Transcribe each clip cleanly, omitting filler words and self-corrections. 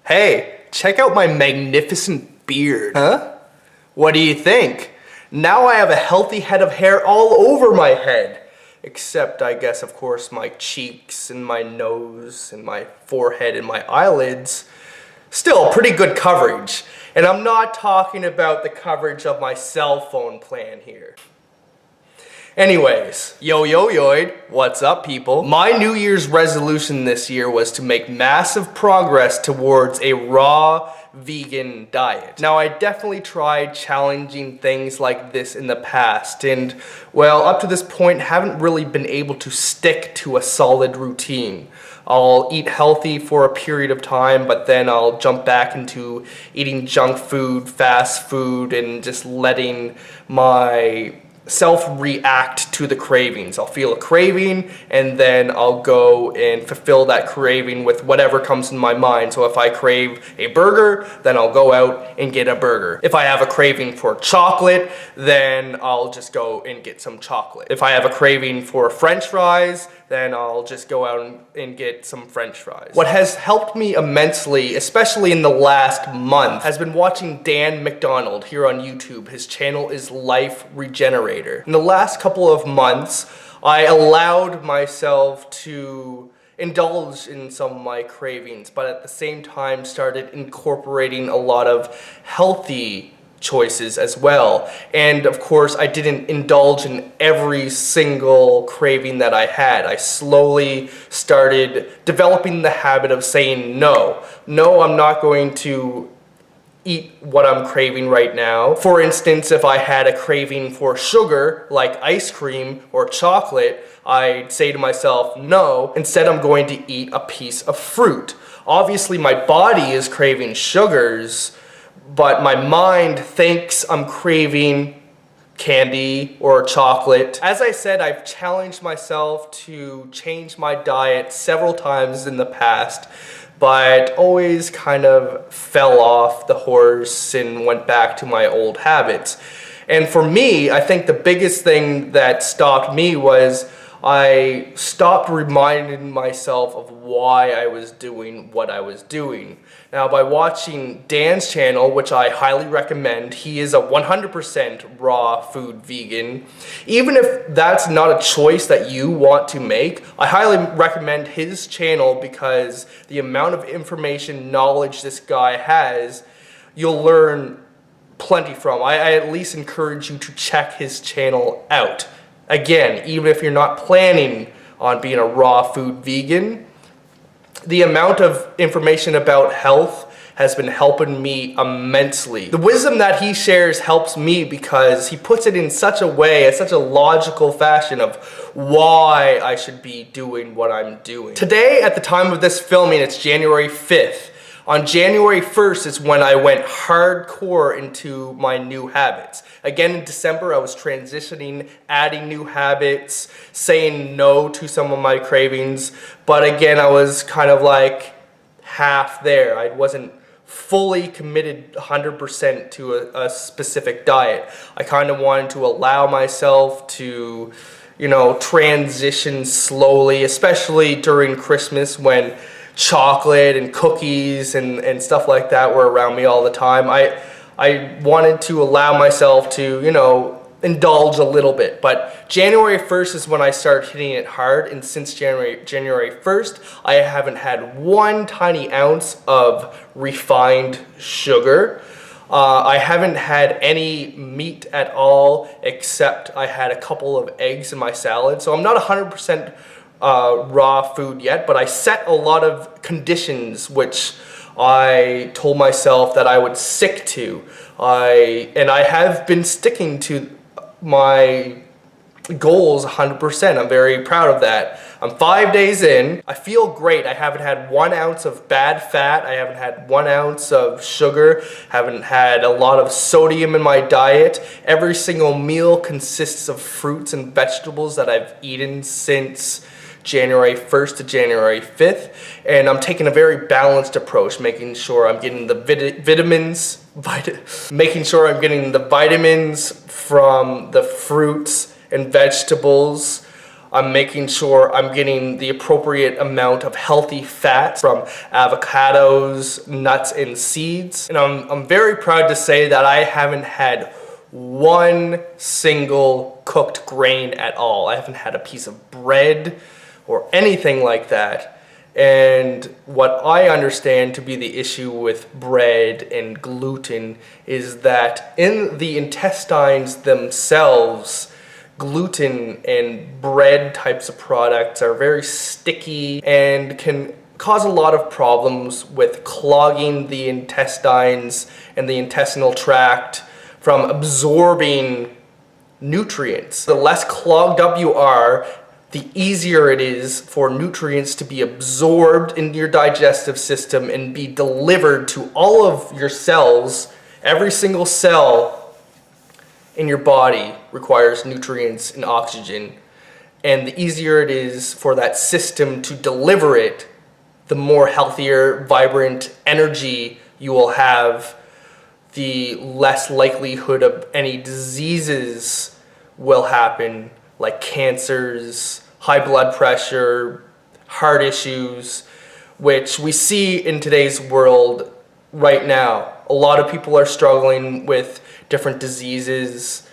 Hey, check out my magnificent beard. Huh? What do you think? Now I have a healthy head of hair all over my head. Except, I guess, of course, my cheeks and my nose and my forehead and my eyelids. Still, pretty good coverage. And I'm not talking about the coverage of my cell phone plan here. Anyways, yoid, what's up people? My New Year's resolution this year was to make massive progress towards a raw vegan diet. Now I definitely tried challenging things like this in the past and well, up to this point haven't really been able to stick to a solid routine. I'll eat healthy for a period of time, but then I'll jump back into eating junk food, fast food, and just letting my self-react to the cravings. I'll feel a craving and then I'll go and fulfill that craving with whatever comes in my mind. So if I crave a burger, then I'll go out and get a burger. If I have a craving for chocolate, then I'll just go and get some chocolate. If I have a craving for French fries, then I'll just go out and get some French fries. What has helped me immensely, especially in the last month, has been watching Dan McDonald here on YouTube. His channel is Life Regenerator. In the last couple of months, I allowed myself to indulge in some of my cravings, but at the same time started incorporating a lot of healthy choices as well. And of course, I didn't indulge in every single craving that I had. I slowly started developing the habit of saying no. No, I'm not going to eat what I'm craving right now. For instance, if I had a craving for sugar, like ice cream or chocolate, I'd say to myself, no, instead I'm going to eat a piece of fruit. Obviously, my body is craving sugars, but my mind thinks I'm craving candy or chocolate. As I said, I've challenged myself to change my diet several times in the past, but always kind of fell off the horse and went back to my old habits. And for me, I think the biggest thing that stopped me was I stopped reminding myself of why I was doing what I was doing. Now, by watching Dan's channel, which I highly recommend, he is a 100% raw food vegan. Even if that's not a choice that you want to make, I highly recommend his channel because the amount of information, knowledge this guy has, you'll learn plenty from. I at least encourage you to check his channel out. Again, even if you're not planning on being a raw food vegan, the amount of information about health has been helping me immensely. The wisdom that he shares helps me because he puts it in such a way, in such a logical fashion of why I should be doing what I'm doing. Today, at the time of this filming, it's January 5th. On January 1st is when I went hardcore into my new habits. Again, in December, I was transitioning, adding new habits, saying no to some of my cravings. But again, I was kind of like half there. I wasn't fully committed 100% to a specific diet. I kind of wanted to allow myself to, transition slowly, especially during Christmas when chocolate and cookies and stuff like that were around me all the time. I wanted to allow myself to, indulge a little bit. But January 1st is when I started hitting it hard, and since January 1st, I haven't had one tiny ounce of refined sugar. I haven't had any meat at all, except I had a couple of eggs in my salad. So I'm not 100% raw food yet, but I set a lot of conditions which I told myself that I would stick to. And I have been sticking to my goals 100%. I'm very proud of that. I'm 5 days in. I feel great. I haven't had 1 ounce of bad fat. I haven't had 1 ounce of sugar. Haven't had a lot of sodium in my diet. Every single meal consists of fruits and vegetables that I've eaten since January 1st to January 5th, and I'm taking a very balanced approach, making sure I'm getting the vitamins from the fruits and vegetables. I'm making sure I'm getting the appropriate amount of healthy fats from avocados, nuts, and seeds. And I'm very proud to say that I haven't had one single cooked grain at all. I haven't had a piece of bread or anything like that. And what I understand to be the issue with bread and gluten is that in the intestines themselves, gluten and bread types of products are very sticky and can cause a lot of problems with clogging the intestines and the intestinal tract from absorbing nutrients. The less clogged up you are, the easier it is for nutrients to be absorbed into your digestive system and be delivered to all of your cells. Every single cell in your body requires nutrients and oxygen. And the easier it is for that system to deliver it, the more healthier, vibrant energy you will have, the less likelihood of any diseases will happen, like cancers, high blood pressure, heart issues, which we see in today's world right now. A lot of people are struggling with different diseases,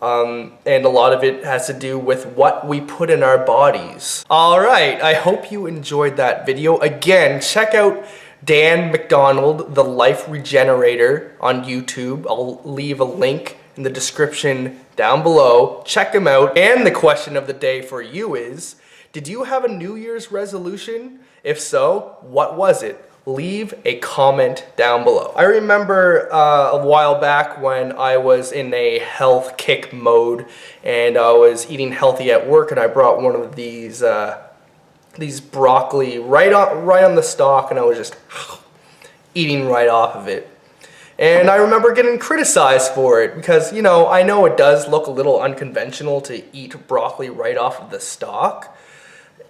and a lot of it has to do with what we put in our bodies. All right, I hope you enjoyed that video. Again, check out Dan McDonald, the Life Regenerator on YouTube. I'll leave a link in the description down below. Check him out. And the question of the day for you is, did you have a New Year's resolution? If so, what was it? Leave a comment down below. I remember a while back when I was in a health kick mode and I was eating healthy at work, and I brought one of these broccoli right on the stalk, and I was just eating right off of it. And I remember getting criticized for it because, you know, I know it does look a little unconventional to eat broccoli right off of the stalk.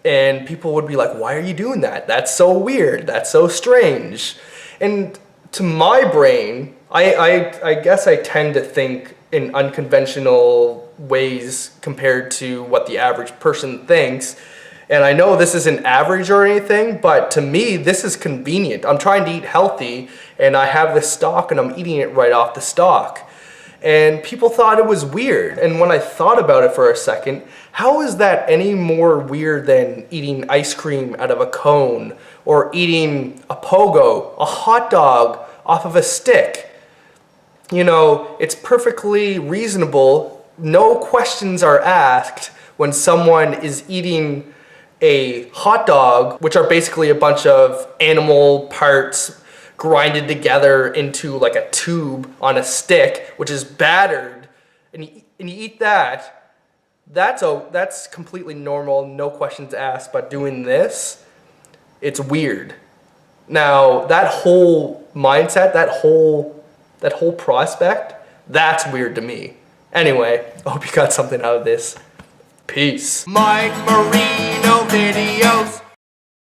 And people would be like, why are you doing that? That's so weird. That's so strange. And to my brain, I guess I tend to think in unconventional ways compared to what the average person thinks. And I know this isn't average or anything, but to me, this is convenient. I'm trying to eat healthy, and I have this stalk, and I'm eating it right off the stalk. And people thought it was weird. And when I thought about it for a second, how is that any more weird than eating ice cream out of a cone or eating a pogo, a hot dog off of a stick? You know, it's perfectly reasonable. No questions are asked when someone is eating a hot dog, which are basically a bunch of animal parts grinded together into like a tube on a stick, which is battered, and you eat that. That's completely normal, no questions asked. But doing this, it's weird. Now that whole mindset, that whole prospect, that's weird to me. Anyway, I hope you got something out of this. Peace. Mike Marino videos.